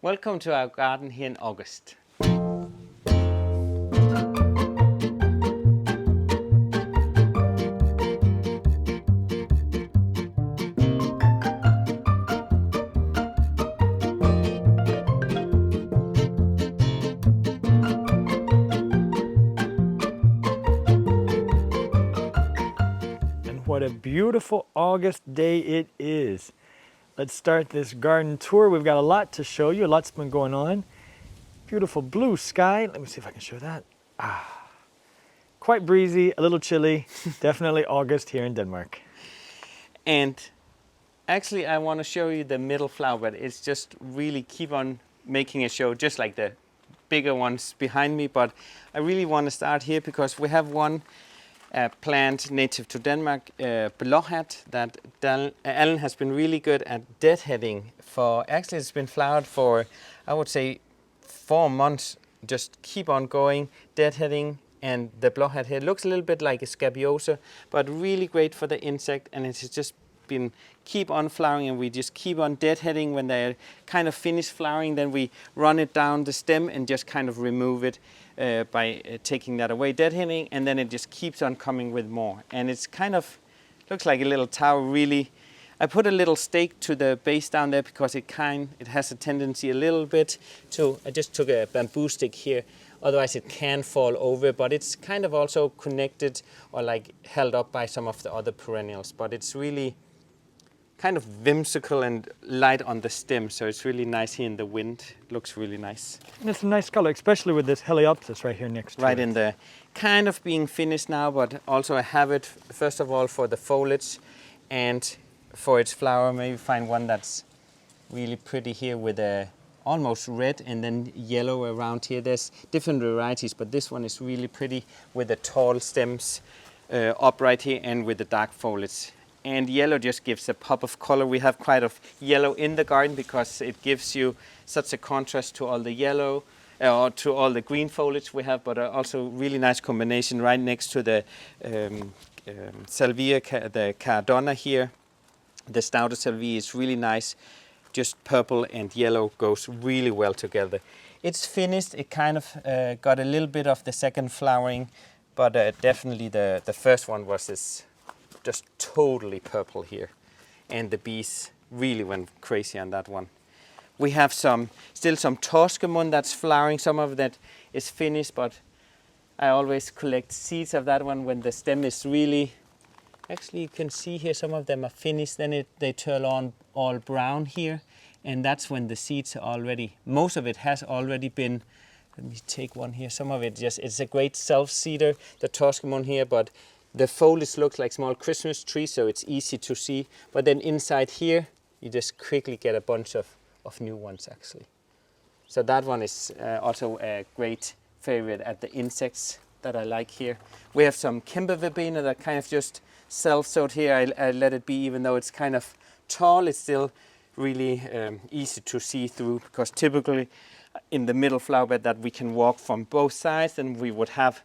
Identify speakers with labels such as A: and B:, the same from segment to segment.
A: Welcome to our garden here in August.
B: And what a beautiful August day it is. Let's start this garden tour. We've got a lot to show you. Lots been going on. Beautiful blue sky. Let me see if I can show that. Quite breezy, a little chilly. Definitely August here in Denmark.
A: And actually I want to show you the middle flower, but it's just really keep on making a show just like the bigger ones behind me. But I really want to start here because we have one plant native to Denmark, blåhat, that Alan has been really good at deadheading for. Actually, it's been flowered for, I would say, 4 months. Just keep on going, deadheading, and the blåhat here looks a little bit like a Scabious, but really great for the insect, and it's just been keep on flowering, and we just keep on deadheading. When they're kind of finished flowering, then we run it down the stem and just kind of remove it by taking that away, deadheading, and then it just keeps on coming with more. And it's kind of looks like a little tower, really. I put a little stake to the base down there because it has a tendency a little bit to, I just took a bamboo stick here, otherwise it can fall over, but it's kind of also connected or like held up by some of the other perennials, but it's really kind of whimsical and light on the stem, so it's really nice here in the wind. It looks really nice.
B: And it's a nice color, especially with this Heliopsis right here next to it.
A: Right in the kind of being finished now, but also I have it first of all for the foliage and for its flower. Maybe find one that's really pretty here with a almost red and then yellow around here. There's different varieties, but this one is really pretty with the tall stems up right here and with the dark foliage. And yellow just gives a pop of color. We have quite of yellow in the garden because it gives you such a contrast to all the yellow or to all the green foliage we have, but also really nice combination right next to the Salvia, the Caradonna here. The stouter Salvia is really nice. Just purple and yellow goes really well together. It's finished. It kind of got a little bit of the second flowering, but definitely the first one was this just totally purple here. And the bees really went crazy on that one. We have still some Toscamon that's flowering. Some of that is finished, but I always collect seeds of that one when the stem is really, actually you can see here some of them are finished, then they turn on all brown here, and that's when the seeds are already, most of it has already been, let me take one here, some of it just, it's a great self-seeder, the Toscamon here, but the foliage looks like small Christmas trees, so it's easy to see. But then inside here, you just quickly get a bunch of new ones actually. So that one is also a great favorite at the insects that I like here. We have some Kimber Verbena that kind of just self-sowed here. I let it be, even though it's kind of tall, it's still really easy to see through, because typically in the middle flower bed that we can walk from both sides, and we would have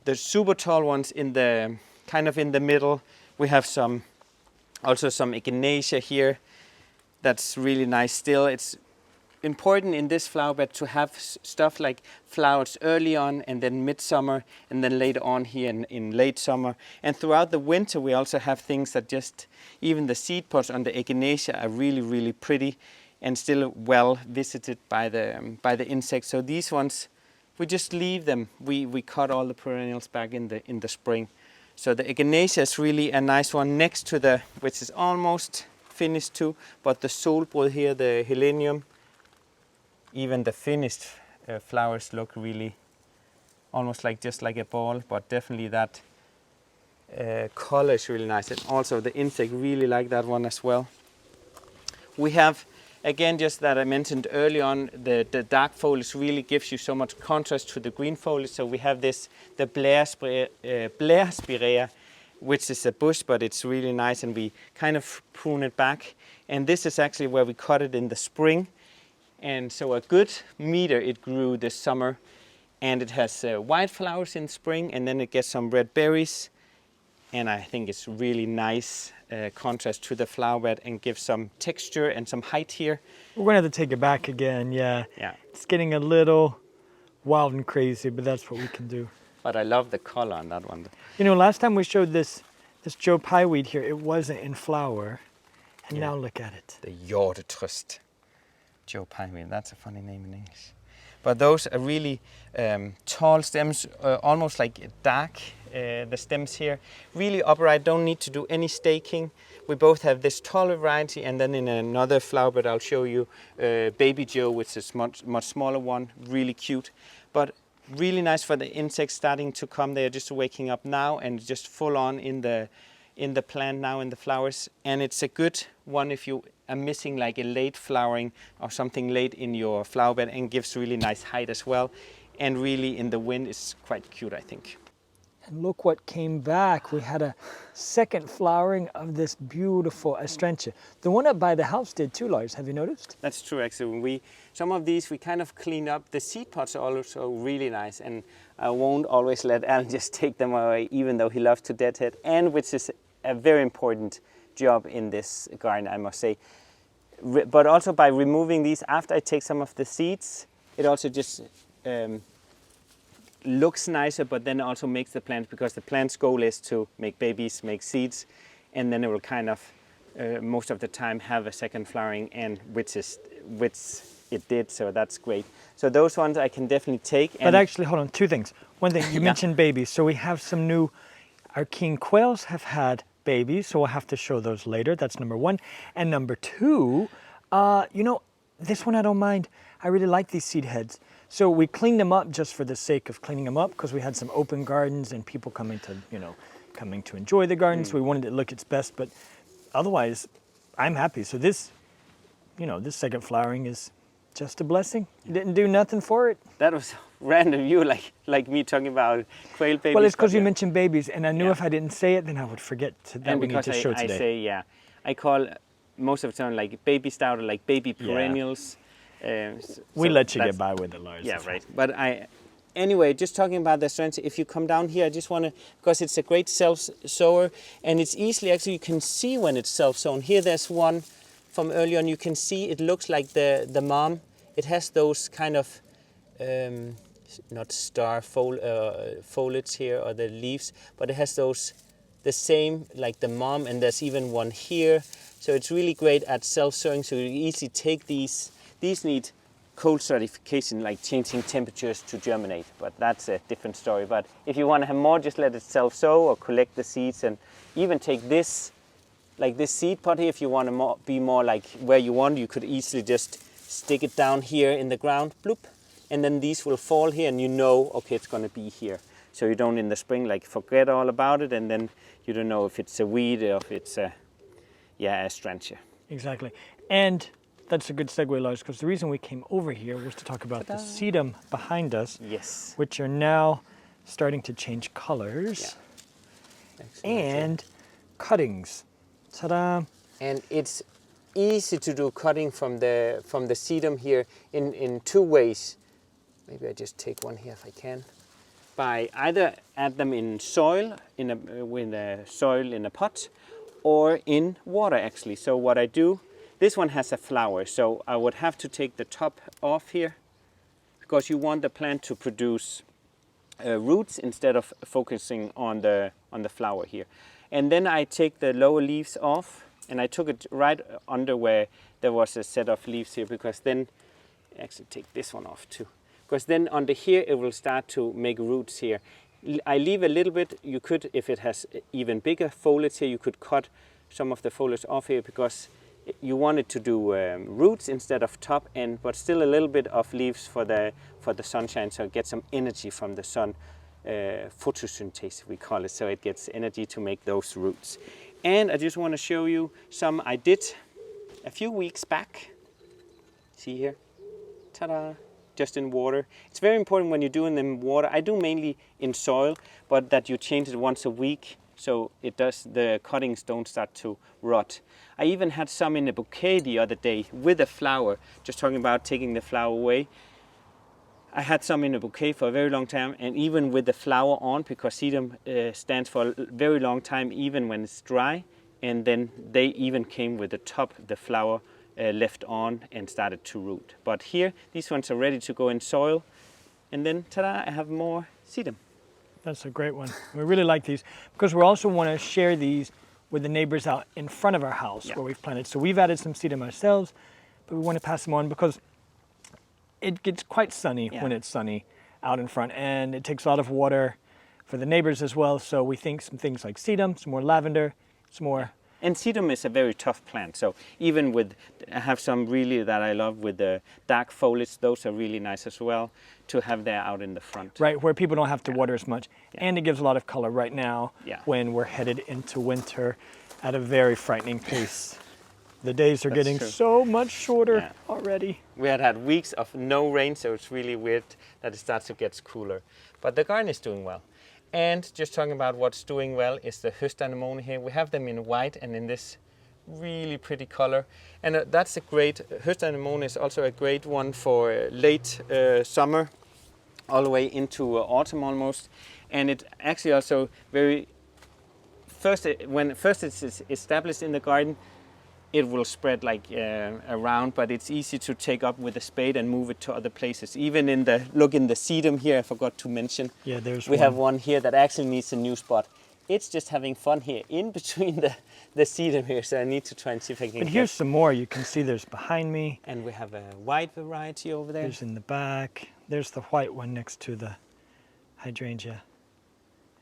A: the super tall ones in the kind of in the middle. We have also some Echinacea here. That's really nice still. It's important in this flower bed to have stuff like flowers early on and then midsummer and then later on here in late summer. And throughout the winter we also have things that just, even the seed pods on the Echinacea are really, really pretty and still well visited by the insects. So these ones, we just leave them. We cut all the perennials back in the spring. So the Echinacea is really a nice one next to the, which is almost finished too, but the Solbrud here, the Helenium, even the finished flowers look really almost like just like a ball, but definitely that color is really nice. And also the insect really like that one as well. We have, again, just that I mentioned early on, the dark foliage really gives you so much contrast to the green foliage. So we have this, the Blair spirea, which is a bush, but it's really nice, and we kind of prune it back. And this is actually where we cut it in the spring. And so a good meter it grew this summer, and it has white flowers in spring, and then it gets some red berries. and I think it's really nice contrast to the flower bed and gives some texture and some height here.
B: We're going to have to take it back again, yeah.
A: Yeah.
B: It's getting a little wild and crazy, but that's what we can do.
A: But I love the color on that one.
B: You know, last time we showed this Joe Pye Weed here, it wasn't in flower, and now look at it.
A: The Jordetrust. Joe Pye Weed, that's a funny name in English. But those are really tall stems, almost like dark, the stems here. Really upright, don't need to do any staking. We both have this taller variety, and then in another flower bed I'll show you Baby Joe, which is much smaller one, really cute. But really nice for the insects starting to come. They are just waking up now and just full on in the plant now, in the flowers. And it's a good one if you are missing like a late flowering or something late in your flower bed, and gives really nice height as well. And really in the wind is quite cute, I think.
B: And look what came back. We had a second flowering of this beautiful Astrantia. The one up by the house did too, Lars. Have you noticed?
A: That's true, actually. Some of these we kind of clean up. The seed pods are also really nice, and I won't always let Alan just take them away, even though he loves to deadhead, and which is a very important job in this garden, I must say. But also by removing these after I take some of the seeds, it also just looks nicer, but then also makes the plant, because the plant's goal is to make babies, make seeds, and then it will kind of most of the time have a second flowering, and which it did, so that's great. So those ones I can definitely take.
B: But actually, hold on, two things. One thing, you mentioned babies, so we have some new, our King Quails have had babies, so we'll have to show those later. That's number one. And number two, you know, this one I don't mind. I really like these seed heads. So we cleaned them up just for the sake of cleaning them up, because we had some open gardens and people coming to enjoy the gardens. So we wanted it to look its best, but otherwise, I'm happy. So this, this second flowering is just a blessing. You didn't do nothing for it.
A: That was random. You like me talking about quail babies.
B: Well, it's because you mentioned babies, and I knew if I didn't say it, then I would forget that we need to show today.
A: I say, I call most of the time like baby stout or like baby perennials.
B: We let you get by with it, Lars.
A: Yeah, right. But anyway, just talking about the Astrantia, if you come down here, I just want to, because it's a great self-sower, and it's easily, actually, you can see when it's self-sown. Here there's one from earlier on, you can see it looks like the mom. It has those kind of, not star foliage here, or the leaves, but it has those, the same like the mom, and there's even one here. So it's really great at self-sowing, so you easily take these. These need cold certification, like changing temperatures to germinate, but that's a different story. But if you want to have more, just let it self-sow or collect the seeds, and even take this, like this seed pot here, if you want to be more like where you want, you could easily just stick it down here in the ground, bloop, and then these will fall here, and okay, it's going to be here. So you don't in the spring like forget all about it, and then you don't know if it's a weed or if it's a Astrantia.
B: Exactly. And that's a good segue, Lars, because the reason we came over here was to talk about the sedum behind us, which are now starting to change colors, and cuttings. Ta-da!
A: And it's easy to do cutting from the sedum here in two ways. Maybe I just take one here if I can. By either add them in soil, in a pot, or in water actually. So what I do. This one has a flower, so I would have to take the top off here, because you want the plant to produce roots instead of focusing on the flower here. And then I take the lower leaves off, and I took it right under where there was a set of leaves here, because then, actually take this one off too, because then under here it will start to make roots here. I leave a little bit. You could, if it has even bigger foliage here, you could cut some of the foliage off here, because you want it to do roots instead of top end, but still a little bit of leaves for the sunshine, so it gets some energy from the sun, photosynthesis we call it, so it gets energy to make those roots. And I just want to show you some I did a few weeks back. See here, ta-da! Just in water. It's very important when you're doing them in water. I do mainly in soil, but that you change it once a week, so the cuttings don't start to rot. I even had some in a bouquet the other day with a flower, just talking about taking the flower away. I had some in a bouquet for a very long time, and even with the flower on, because sedum stands for a very long time even when it's dry, and then they even came with the top, the flower left on and started to root. But here, these ones are ready to go in soil, and then ta-da, I have more sedum.
B: That's a great one. We really like these because we also want to share these with the neighbors out in front of our house where we've planted. So we've added some sedum ourselves, but we want to pass them on because it gets quite sunny when it's sunny out in front, and it takes a lot of water for the neighbors as well. So we think some things like sedum, some more lavender, some more.
A: And sedum is a very tough plant. So even with, I have some really that I love with the dark foliage. Those are really nice as well to have there out in the front.
B: Right, where people don't have to water as much. And it gives a lot of color right now when we're headed into winter at a very frightening pace. The days are getting so much shorter already.
A: We had weeks of no rain, so it's really weird that it starts to get cooler. But the garden is doing well. And just talking about what's doing well is the Anemone here. We have them in white and in this really pretty color. And that's a great, Anemone is also a great one for late summer, all the way into autumn almost. And it actually also when first it's established in the garden, it will spread like around, but it's easy to take up with a spade and move it to other places. Even in the sedum here, I forgot to mention.
B: Yeah,
A: we have one here that actually needs a new spot. It's just having fun here in between the sedum here, so I need to try and see if I can.
B: But here's some more. You can see there's behind me.
A: And we have a white variety over there.
B: There's in the back. There's the white one next to the hydrangea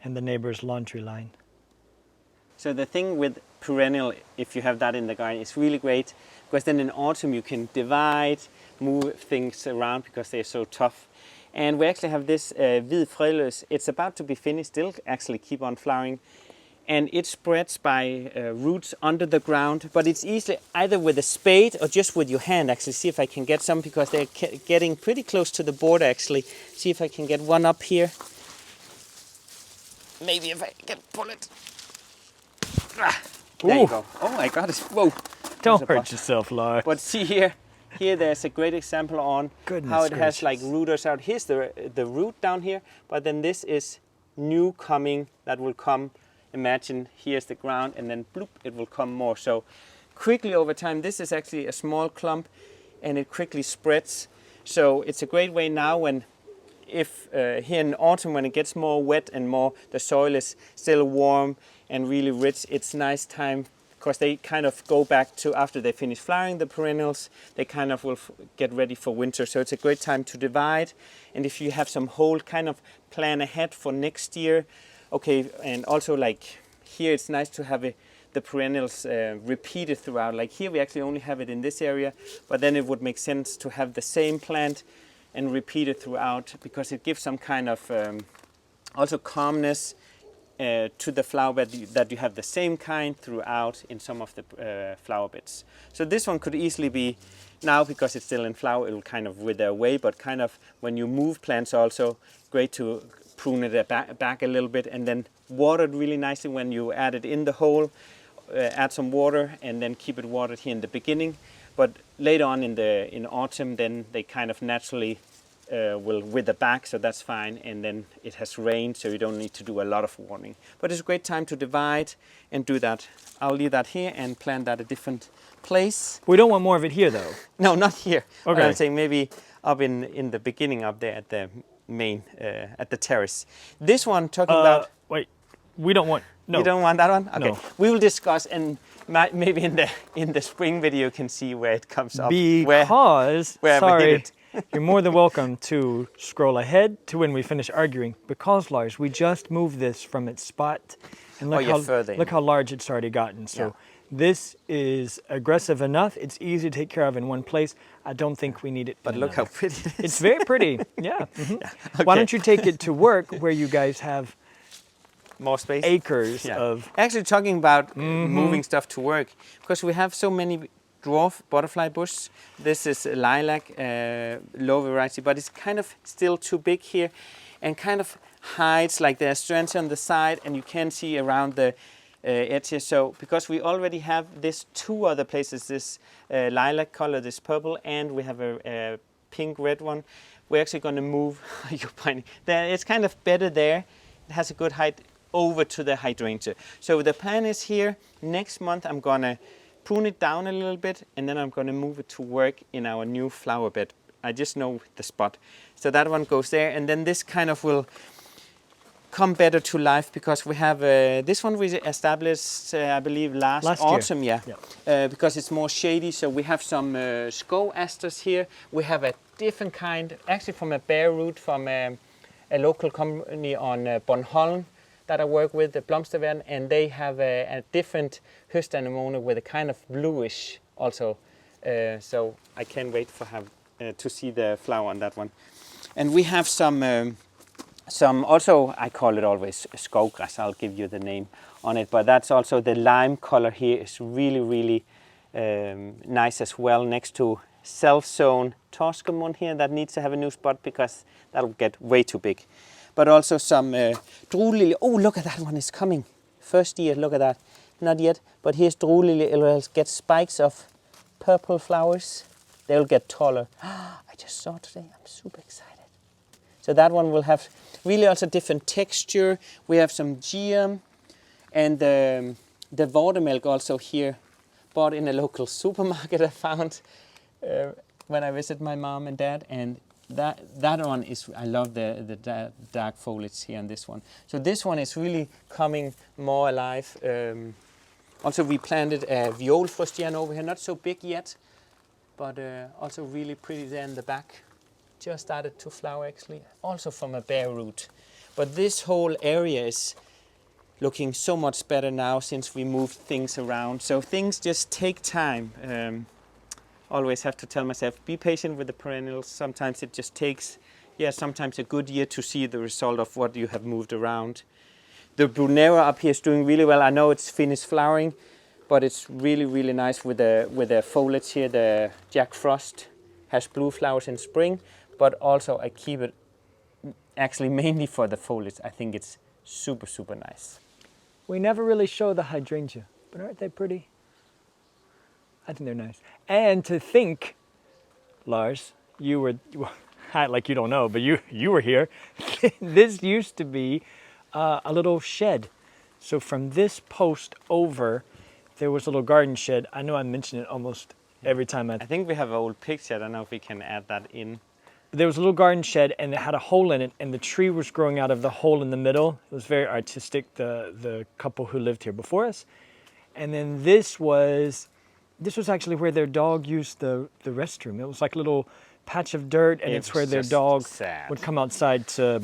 B: and the neighbor's laundry line.
A: So the thing with perennial, if you have that in the garden, is really great because then in autumn you can divide, move things around because they're so tough. And we actually have this hvid frøløs. It's about to be finished, still actually keep on flowering. And it spreads by roots under the ground, but it's easily either with a spade or just with your hand. Actually, see if I can get some because they're getting pretty close to the border actually. See if I can get one up here. Maybe if I can pull it. There you go. Oh, I got it. Whoa.
B: Don't hurt yourself, Lars.
A: But see here there's a great example on how it has like rooters out. Here's the root down here, but then this is new coming that will come. Imagine here's the ground and then bloop, it will come more. So quickly over time, this is actually a small clump and it quickly spreads. So it's a great way now when here in autumn when it gets more wet and more the soil is still warm and really rich, it's nice time because they kind of go back to after they finish flowering the perennials, they kind of will get ready for winter. So it's a great time to divide. And if you have some whole kind of plan ahead for next year, okay, and also like here it's nice to have the perennials repeated throughout. Like here we actually only have it in this area, but then it would make sense to have the same plant and repeat it throughout because it gives some kind of also calmness to the flower bed that you have the same kind throughout in some of the flower beds. So this one could easily be now because it's still in flower, it will kind of wither away, but kind of when you move plants also great to prune it back a little bit and then water it really nicely when you add it in the hole, add some water and then keep it watered here in the beginning. But later on in autumn, then they kind of naturally will wither back, so that's fine. And then it has rained, so you don't need to do a lot of watering. But it's a great time to divide and do that. I'll leave that here and plant that a different place.
B: We don't want more of it here, though.
A: No, not here.
B: Okay.
A: I'm saying maybe up in the beginning up there at the main, at the terrace. This one talking about...
B: Wait, we don't want... No.
A: You don't want that one? Okay.
B: No.
A: We will discuss and maybe in the spring video you can see where it comes up.
B: Because,
A: where
B: sorry, you're more than welcome to scroll ahead to when we finish arguing. Because, Lars, we just moved this from its spot. And look how large it's already gotten. So this is aggressive enough. It's easy to take care of in one place. I don't think we need it.
A: But look how pretty it is.
B: It's very pretty. Yeah. Mm-hmm.
A: Okay.
B: Why don't you take it to work where you guys have
A: more space,
B: acres of...
A: Actually talking about moving stuff to work, because we have so many dwarf butterfly bush. This is lilac, low variety, but it's kind of still too big here and kind of hides like the Astrantia on the side and you can see around the edge here. So because we already have this two other places, this lilac color, this purple, and we have a pink red one. We're actually going to move. You're pointing. There, it's kind of better there. It has a good height over to the hydrangea. So the plan is here. Next month I'm going to prune it down a little bit, and then I'm going to move it to work in our new flower bed. I just know the spot. So that one goes there, and then this kind of will come better to life because we have this one we established I believe last autumn year. Because it's more shady. So we have some Skov asters here. We have a different kind, actually from a bare root from a local company on Bornholm that I work with, the Blomsterverden, and they have a different Høstanemone with a kind of bluish also. So I can't wait for to see the flower on that one. And we have some also, I call it always skovgræs, I'll give you the name on it, but that's also the lime color here is really, really nice as well, next to self-sown Toscamon here that needs to have a new spot because that'll get way too big. But also some Druelily. Oh, look at that one is coming. First year, look at that. Not yet, but here's Druelily. It will get spikes of purple flowers. They'll get taller. I just saw today, I'm super excited. So that one will have really also different texture. We have some geum, and the watermilk also here, bought in a local supermarket I found when I visited my mom and dad. And that one is, I love the dark foliage here on this one. So this one is really coming more alive. Also we planted a violfrostian over here, not so big yet, but also really pretty there in the back. Just started to flower actually, also from a bare root. But this whole area is looking so much better now since we moved things around. So things just take time. Always have to tell myself, be patient with the perennials. Sometimes it just takes, sometimes a good year to see the result of what you have moved around. The Brunera up here is doing really well. I know it's finished flowering, but it's really, really nice with the foliage here. The Jack Frost has blue flowers in spring. But also I keep it actually mainly for the foliage. I think it's super, super nice.
B: We never really show the hydrangea, but aren't they pretty? I think they're nice. And to think, Lars, you were, like you don't know, but you were here. This used to be a little shed. So from this post over, there was a little garden shed. I know I mention it almost every time.
A: I think we have an old picture. I don't know if we can add that in.
B: There was a little garden shed and it had a hole in it, and the tree was growing out of the hole in the middle. It was very artistic, the couple who lived here before us. And then this was actually where their dog used the restroom. It was like a little patch of dirt, and it's where their dog would come outside to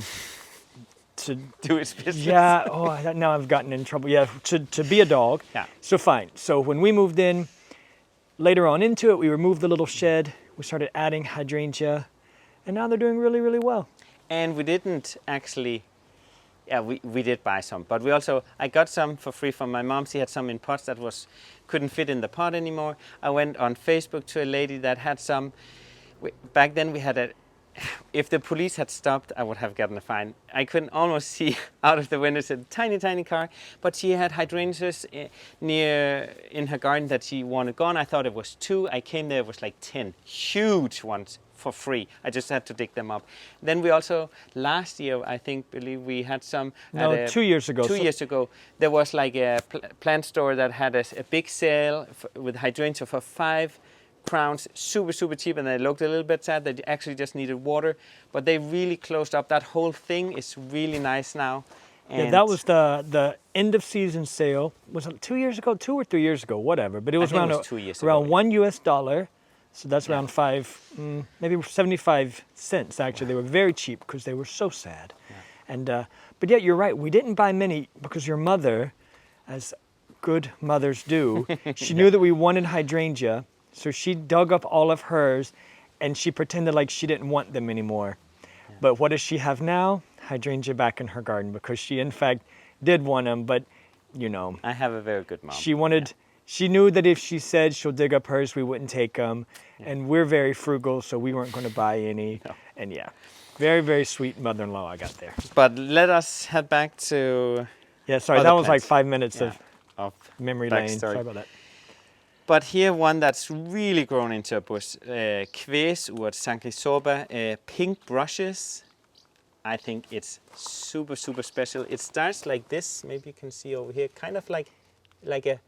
A: do its business.
B: Yeah, now I've gotten in trouble. Yeah, to be a dog.
A: Yeah.
B: So fine. So when we moved in, later on into it, we removed the little shed. We started adding hydrangea. And now they're doing really, really well.
A: And we didn't actually, we did buy some, but I got some for free from my mom. She had some in pots that couldn't fit in the pot anymore. I went on Facebook to a lady that had some. Back then we had if the police had stopped, I would have gotten a fine. I couldn't almost see out of the window. It's a tiny, tiny car, but she had hydrangeas in her garden that she wanted gone. I thought it was 2. I came there, it was like 10 huge ones for free. I just had to dig them up. Then we also, last year, believe we had some.
B: No, 2 years ago.
A: 2 years ago, there was like a plant store that had a big sale with hydrangea for 5 crowns, super, super cheap, and they looked a little bit sad. They actually just needed water, but they really closed up. That whole thing is really nice now.
B: And that was the end of season sale. Was it 2 years ago? 2 or 3 years ago, whatever. But it was around
A: 2 years
B: around
A: ago,
B: $1 US. So that's around maybe 75 cents. Actually, they were very cheap because they were so sad. Yeah. And but yeah, you're right. We didn't buy many because your mother, as good mothers do, she knew that we wanted hydrangea, so she dug up all of hers, and she pretended like she didn't want them anymore. Yeah. But what does she have now? Hydrangea back in her garden because she, in fact, did want them. But you know,
A: I have a very good mom.
B: She wanted. Yeah. She knew that if she said she'll dig up hers, we wouldn't take them. Yeah. And we're very frugal, so we weren't going to buy any. No. And yeah, very, very sweet mother-in-law I got there.
A: But let us head back to...
B: Yeah, sorry, that was like 5 minutes of
A: of
B: memory lane.
A: Story.
B: Sorry about that.
A: But here one that's really grown into a bush, Quails Sankisorba, pink brushes. I think it's super, super special. It starts like this, maybe you can see over here, kind of like a,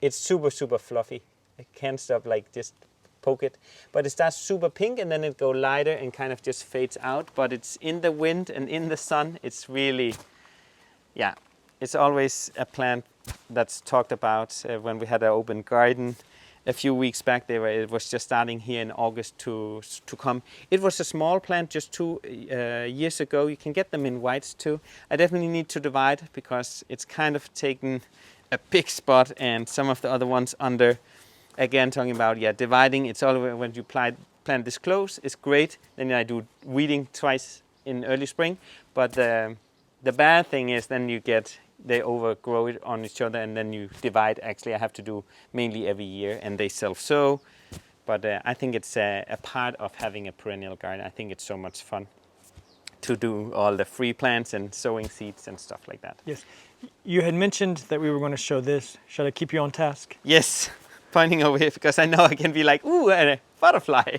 A: it's super, super fluffy. I can't stop like just poke it. But it starts super pink and then it goes lighter and kind of just fades out. But it's in the wind and in the sun, it's really, yeah, it's always a plant that's talked about when we had an open garden a few weeks back. It was just starting here in August to come. It was a small plant just 2 years ago. You can get them in whites too. I definitely need to divide because it's kind of taken a big spot, and some of the other ones under. Again, talking about dividing. It's all when you plant this close. It's great. Then I do weeding twice in early spring. But the bad thing is then they overgrow it on each other, and then you divide. Actually, I have to do mainly every year, and they self-sow. But I think it's a part of having a perennial garden. I think it's so much fun to do all the free plants and sowing seeds and stuff like that.
B: Yes. You had mentioned that we were going to show this. Should I keep you on task?
A: Yes. Pointing over here because I know I can be like, ooh, a butterfly.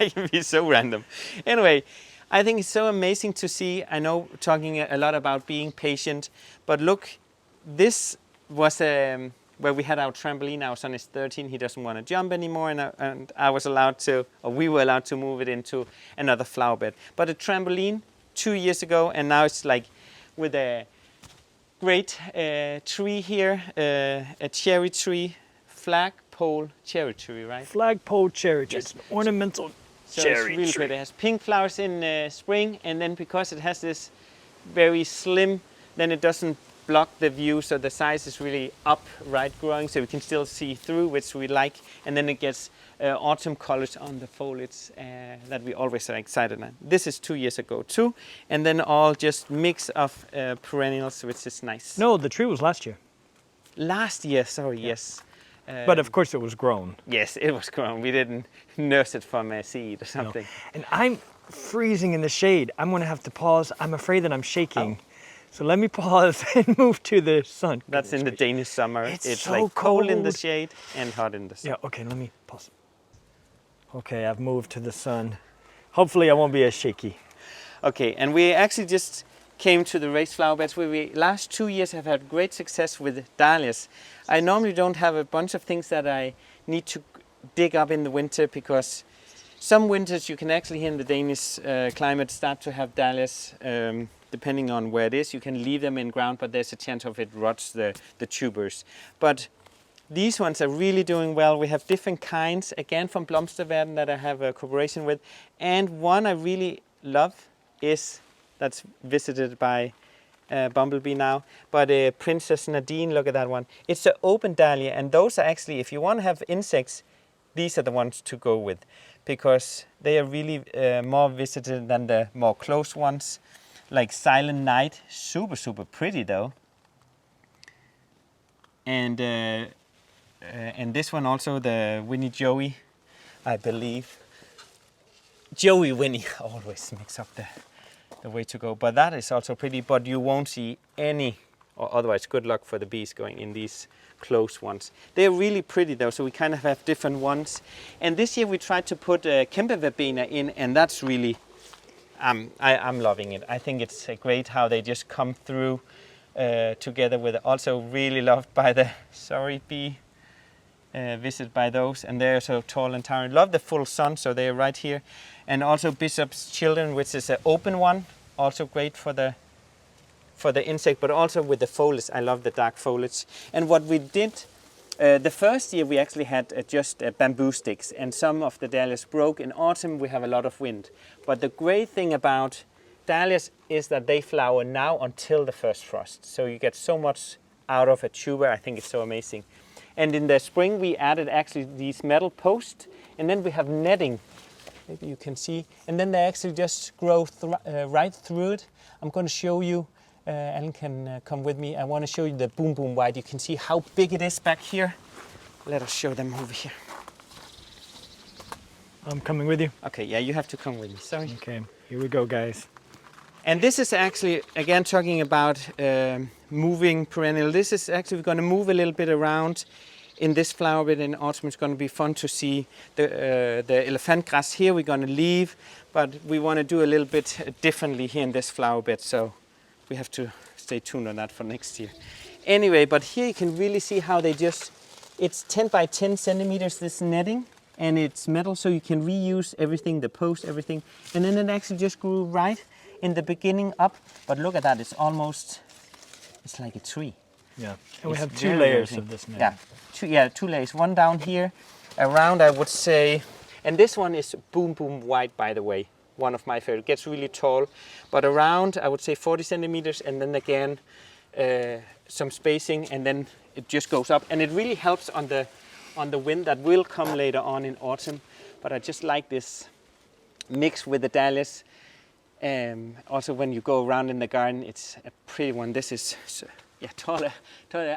A: I can be so random. Anyway, I think it's so amazing to see. I know talking a lot about being patient, but look, this was where we had our trampoline. Our son is 13. He doesn't want to jump anymore, and I was allowed to, or we were allowed to move it into another flower bed. But a trampoline 2 years ago, and now it's like with a great tree here, a cherry tree, flagpole cherry tree, right?
B: Flagpole cherry tree.
A: Yes.
B: It's an ornamental
A: So
B: cherry
A: it's really
B: tree.
A: pretty. It has pink flowers in spring, and then because it has this very slim, then it doesn't block the view, so the size is really upright growing, so we can still see through, which we like. And then it gets autumn colors on the foliage that we always are excited about. This is 2 years ago too, and then all just mix of perennials, which is nice.
B: No, the tree was last year.
A: Last year, sorry, yes.
B: But of course it was grown.
A: Yes, it was grown. We didn't nurse it from a seed or something.
B: No. And I'm freezing in the shade. I'm going to have to pause. I'm afraid that I'm shaking.
A: Oh.
B: So let me pause and move to the sun.
A: That's in the Danish summer.
B: It's so
A: like cold in the
B: cold.
A: shade and hot in the sun.
B: Yeah, okay, let me pause. Okay, I've moved to the sun. Hopefully I won't be as shaky.
A: Okay, and we actually just came to the raised flower beds where we last 2 years have had great success with Dahlias. I normally don't have a bunch of things that I need to dig up in the winter because some winters you can actually here in the Danish climate start to have Dahlias. Depending on where it is, you can leave them in ground, but there's a chance of it rots the tubers. But these ones are really doing well. We have different kinds, again from Blomsterverden that I have a cooperation with. And one I really love is, that's visited by Bumblebee now, but Princess Nadine, look at that one. It's an open dahlia, and those are actually, if you want to have insects, these are the ones to go with, because they are really more visited than the more close ones. Like Silent Night, super, super pretty though. And this one also, the Winnie Joey, I believe. Joey Winnie, I always mix up the way to go. But that is also pretty, but you won't see any, or otherwise good luck for the bees going in these close ones. They're really pretty though, so we kind of have different ones. And this year we tried to put Kempe Verbena in, and that's really, I'm loving it. I think it's great how they just come through together with, also really loved by the bee, visited by those, and they're so tall and towering. Love the full sun, so they're right here. And also Bishop's Children, which is an open one, also great for the insect, but also with the foliage. I love the dark foliage. And what we did, the first year we actually had just bamboo sticks, and some of the dahlias broke. In autumn we have a lot of wind. But the great thing about dahlias is that they flower now until the first frost. So you get so much out of a tuber. I think it's so amazing. And in the spring we added actually these metal posts, and then we have netting. Maybe you can see. And then they actually just grow right through it. I'm going to show you. Alan can come with me. I want to show you the boom boom white. You can see how big it is back here. Let us show them over here.
B: I'm coming with you.
A: Okay, yeah, you have to come with me. Sorry.
B: Okay, here we go, guys.
A: And this is actually, again, talking about moving perennial. This is actually going to move a little bit around. in this flower bed in autumn. It's going to be fun to see the elephant grass here. We're going to leave, but we want to do a little bit differently here in this flower bed. So we have to stay tuned on that for next year. Anyway, but here you can really see how they just, it's 10 by 10 centimeters, this netting, and it's metal, so you can reuse everything, the post, everything. And then it actually just grew right in the beginning up. But look at that, it's almost, it's like a tree.
B: Yeah, and we
A: It's
B: have two
A: very,
B: layers
A: very
B: of this netting.
A: Yeah, two layers. One down here, around I would say, and this one is boom white, by the way. One of my favorite. It gets really tall, but around I would say 40 centimeters, and then again some spacing, and then it just goes up, and it really helps on the wind that will come later on in autumn. But I just like this mix with the dahlias. Also, when you go around in the garden, it's a pretty one. This is taller.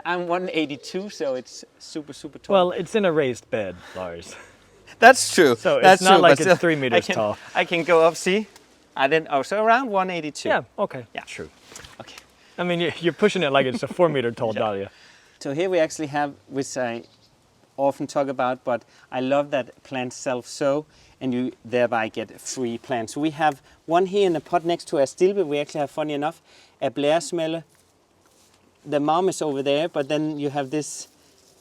A: I'm 182, so it's super tall.
B: Well, it's in a raised bed, Lars.
A: That's true.
B: So
A: That's
B: it's not
A: true,
B: like
A: but
B: it's
A: still,
B: 3 meters tall.
A: I can go up, see? And then, so around 182.
B: Yeah, okay.
A: Yeah.
B: True.
A: Okay.
B: I mean, you're pushing it like it's a 4 meter tall dahlia.
A: So here we actually have, which I often talk about, but I love that plants self-sow, and you thereby get free plants. So we have one here in the pot next to a stilbe. We actually have, funny enough, a blæresmelle. The mom is over there, but then you have this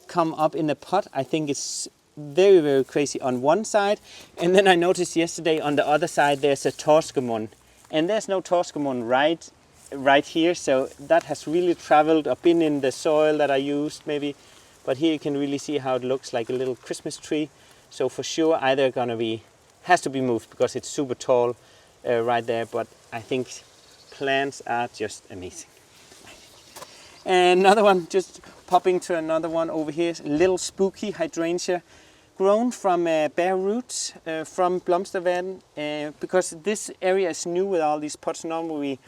A: come up in the pot. I think it's very crazy on one side. And then I noticed yesterday on the other side there's a torskemon. And there's no torskemon right here, so that has really traveled or been in the soil that I used maybe. But here you can really see how it looks like a little Christmas tree. So for sure either has to be moved because it's super tall right there. But I think plants are just amazing. And another one, just popping to another one over here, little spooky hydrangea, grown from bare roots from Blomsterverden, because this area is new with all these pots. Normally we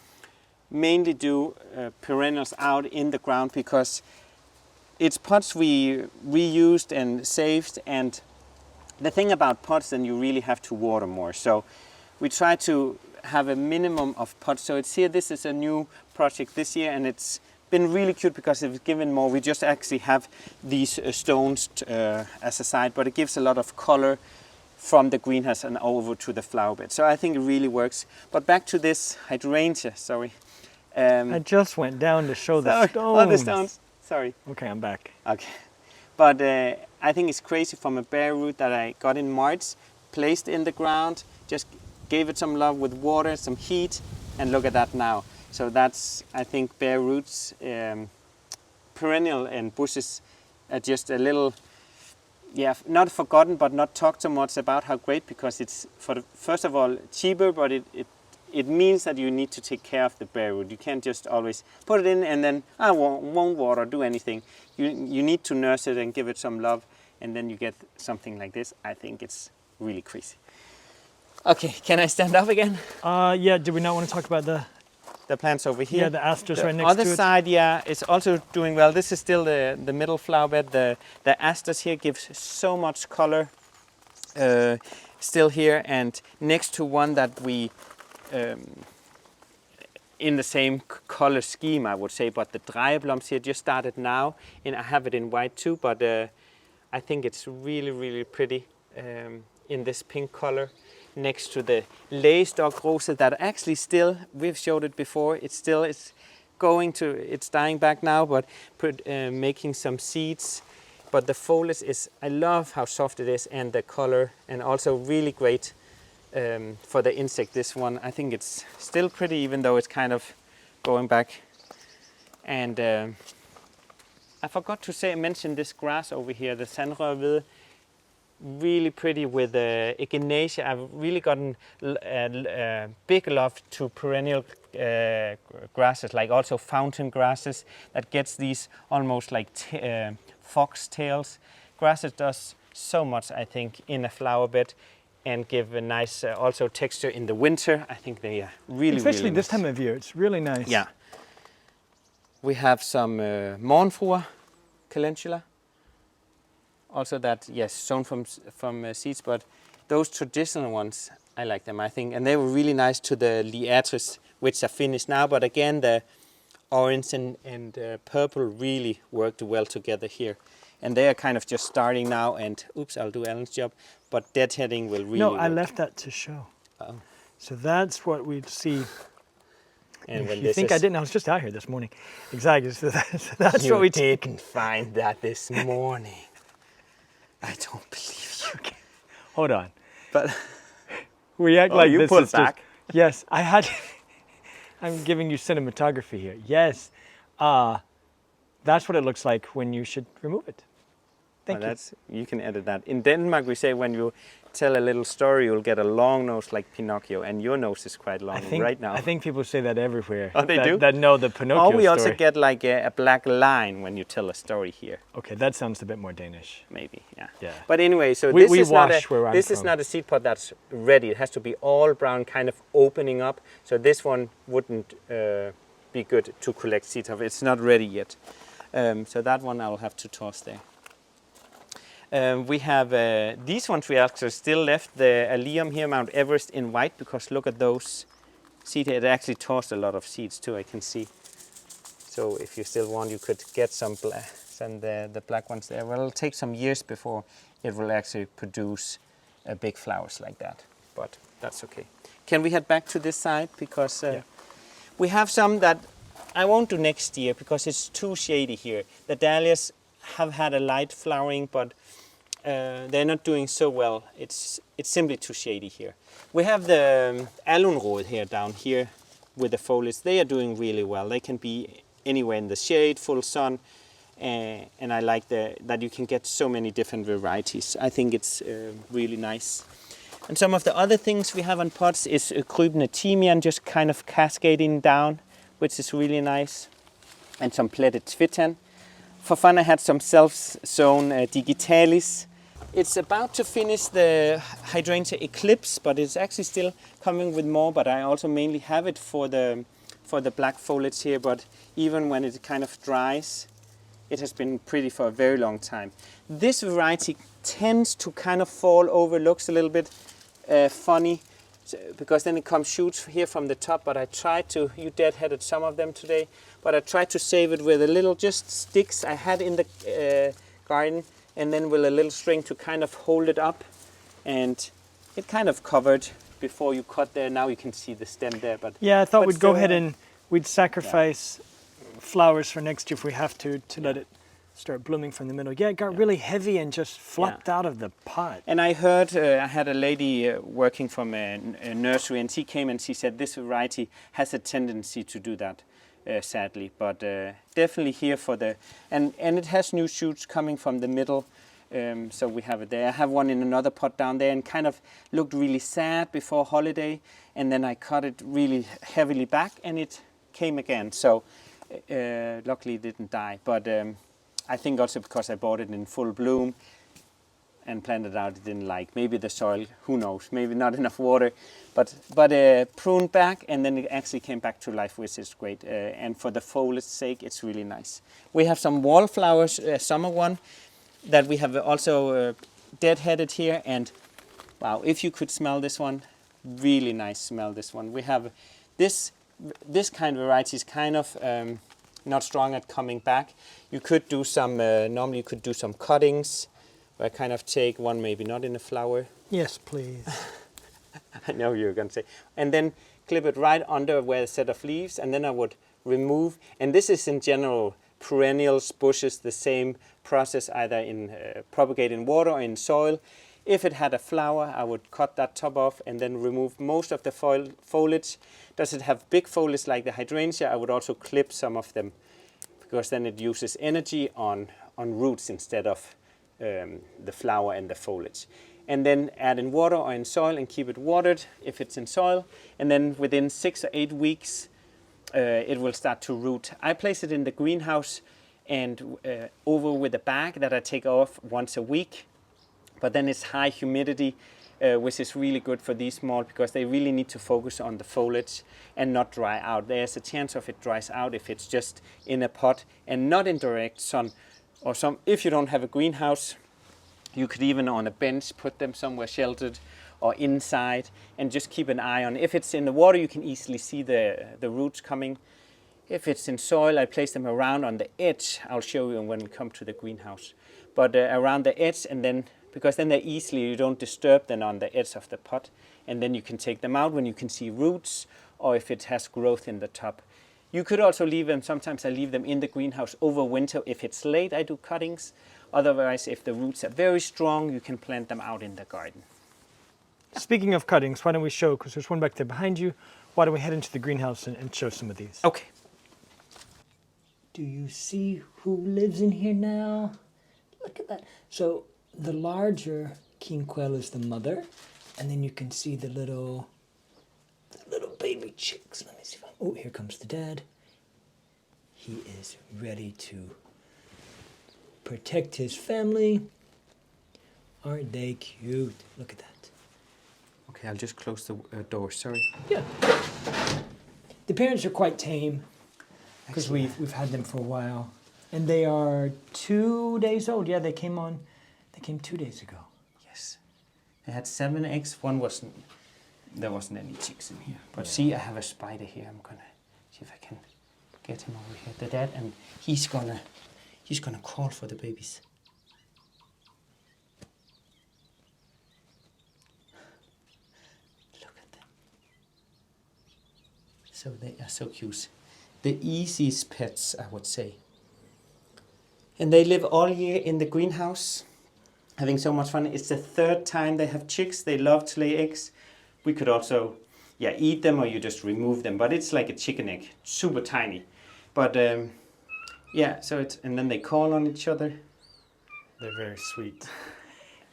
A: mainly do perennials out in the ground because it's pots we reused and saved, and the thing about pots, then you really have to water more. So we try to have a minimum of pots. So it's here, this is a new project this year, and it's been really cute because it's given more. We just actually have these stones as a side, but it gives a lot of color from the greenhouse and over to the flower bed. So I think it really works. But back to this hydrangea, sorry.
B: I just went down to show the stones.
A: Oh, the stones. Sorry.
B: Okay, I'm back.
A: Okay. But I think it's crazy, from a bare root that I got in March, placed in the ground, just gave it some love with water, some heat, and look at that now. So that's, I think, bare roots, perennial and bushes are just a little, not forgotten, but not talked so much about how great, because it's, first of all, cheaper, but it means that you need to take care of the bare root. You can't just always put it in and then, won't water, do anything. You need to nurse it and give it some love, and then you get something like this. I think it's really crazy. Okay, can I stand up again?
B: Yeah, do we not want to talk about the
A: plants over here?
B: Yeah, the asters right next to it.
A: The other side, is also doing well. This is still the middle flower bed. The asters here gives so much color still here, and next to one that we in the same color scheme, I would say, but the Dreieblomst here just started now, and I have it in white too, but I think it's really pretty in this pink color. Next to the Lægestock Rose that actually still, we've showed it before, it's dying back now, but making some seeds. But the foliage is, I love how soft it is, and the color, and also really great for the insect. This one, I think it's still pretty, even though it's kind of going back. And I forgot to mention this grass over here, the Sandrørved. Really pretty with Echinacea. I've really gotten big love to perennial grasses, like also fountain grasses that gets these almost like foxtails. Grasses does so much, I think, in a flower bed, and give a nice also texture in the winter. I think they are really,
B: especially
A: really
B: this
A: nice.
B: time of year. It's really nice.
A: Yeah. We have some Morgenfruer calendula. Also that, yes, sown from seeds, but those traditional ones, I like them, I think. And they were really nice to the Liatris, which are finished now. But again, the orange and purple really worked well together here And they are kind of just starting now, and oops, I'll do Alan's job, but deadheading will really
B: No, I
A: work.
B: left that to show.
A: Oh.
B: So that's what we'd see.
A: And when
B: You
A: this
B: think
A: is,
B: I didn't? I was just out here this morning. Exactly. So that's
A: you
B: what we
A: didn't find that this morning. I don't believe you.
B: Okay. Hold on.
A: But
B: We act
A: Oh,
B: like
A: you
B: this
A: pulled
B: is just.
A: back.
B: Yes, I had. I'm giving you cinematography here. Yes, that's what it looks like when you should remove it. Thank you.
A: You can edit that. In Denmark, we say when you tell a little story, you'll get a long nose like Pinocchio, and your nose is quite long right now.
B: I think people say that everywhere.
A: Oh, they
B: that,
A: do?
B: That know the Pinocchio
A: Or we also
B: story.
A: get like a black line when you tell a story here.
B: Okay, that sounds a bit more Danish.
A: Maybe, yeah.
B: Yeah.
A: But anyway, so
B: We
A: this
B: wash where I'm
A: is
B: from.
A: not a seed pod that's ready. It has to be all brown, kind of opening up. So this one wouldn't be good to collect seeds of. It's not ready yet. So that one I'll have to toss there. We have these ones we actually still left, the Allium here, Mount Everest in white, because look at those seeds. It actually tossed a lot of seeds too, I can see. So if you still want, you could get some the black ones there. Well, it'll take some years before it will actually produce big flowers like that, but that's okay. Can we head back to this side? Because we have some that I won't do next year because it's too shady here. The Dahlias have had a light flowering, but they're not doing so well. It's simply too shady here. We have the Alunrod here down here with the foliage. They are doing really well. They can be anywhere in the shade, full sun, and I like that you can get so many different varieties. I think it's really nice. And some of the other things we have on pots is Crypnetemian just kind of cascading down, which is really nice, and some Pleated Twitan. For fun, I had some self-sown Digitalis. It's about to finish the Hydrangea Eclipse, but it's actually still coming with more. But I also mainly have it for the black foliage here. But even when it kind of dries, it has been pretty for a very long time. This variety tends to kind of fall over, looks a little bit funny, because then it comes shoots here from the top. But I tried to, you deadheaded some of them today, but I tried to save it with a little just sticks I had in the garden, and then with a little string to kind of hold it up, and it kind of covered before you cut there. Now you can see the stem there. But
B: yeah, I thought we'd go ahead and we'd sacrifice flowers for next year if we have to let it start blooming from the middle. Yeah, it got really heavy and just flopped out of the pot.
A: And I heard, I had a lady working from a nursery, and she came and she said this variety has a tendency to do that, sadly. But definitely here for the, and it has new shoots coming from the middle, so we have it there. I have one in another pot down there, and kind of looked really sad before holiday, and then I cut it really heavily back, and it came again. So luckily it didn't die, but I think also because I bought it in full bloom and planted out, it didn't like. Maybe the soil, who knows, maybe not enough water, but pruned back, and then it actually came back to life, which is great. And for the foliage sake, it's really nice. We have some wallflowers, summer one, that we have also deadheaded here, and wow, if you could smell this one, really nice smell this one. We have this kind of variety is kind of not strong at coming back. You could do some, normally you could do some cuttings, where I kind of take one, maybe not in a flower.
B: Yes, please.
A: I know you're going to say. And then clip it right under where a set of leaves, and then I would remove. And this is in general perennials, bushes, the same process, either in propagate in water or in soil. If it had a flower, I would cut that top off and then remove most of the foliage. Does it have big foliage like the hydrangea? I would also clip some of them, because then it uses energy on roots instead of the flower and the foliage. And then add in water or in soil and keep it watered if it's in soil. And then within 6 or 8 weeks, it will start to root. I place it in the greenhouse and over with a bag that I take off once a week. But then it's high humidity, which is really good for these small, because they really need to focus on the foliage and not dry out. There's a chance of it dries out if it's just in a pot and not in direct sun. Or if you don't have a greenhouse, you could even on a bench put them somewhere sheltered or inside and just keep an eye on. If it's in the water, you can easily see the roots coming. If it's in soil, I place them around on the edge. I'll show you when we come to the greenhouse. but around the edge, and then, because then they're easily, you don't disturb them on the edge of the pot, and then you can take them out when you can see roots, or if it has growth in the top. You could also leave them, sometimes I leave them in the greenhouse over winter. If it's late, I do cuttings. Otherwise, if the roots are very strong, you can plant them out in the garden.
B: Speaking of cuttings, why don't we show, because there's one back there behind you, why don't we head into the greenhouse and show some of these?
A: Okay.
C: Do you see who lives in here now? Look at that. So the larger king quail is the mother, and then you can see the little baby chicks. Let me see if oh, here comes the dad. He is ready to protect his family. Aren't they cute? Look at that.
A: Okay, I'll just close the door, sorry.
C: Yeah. The parents are quite tame because we've had them for a while. And they are 2 days old. Yeah, they came 2 days ago.
A: Yes. They had 7 eggs. There wasn't any chicks in here. But see, I have a spider here. I'm gonna see if I can get him over here. The dad, and he's gonna call for the babies. Look at them. So they are so cute. The easiest pets, I would say. And they live all year in the greenhouse, having so much fun. It's the 3rd time they have chicks. They love to lay eggs. We could also, eat them, or you just remove them. But it's like a chicken egg, super tiny. But so and then they call on each other.
B: They're very sweet.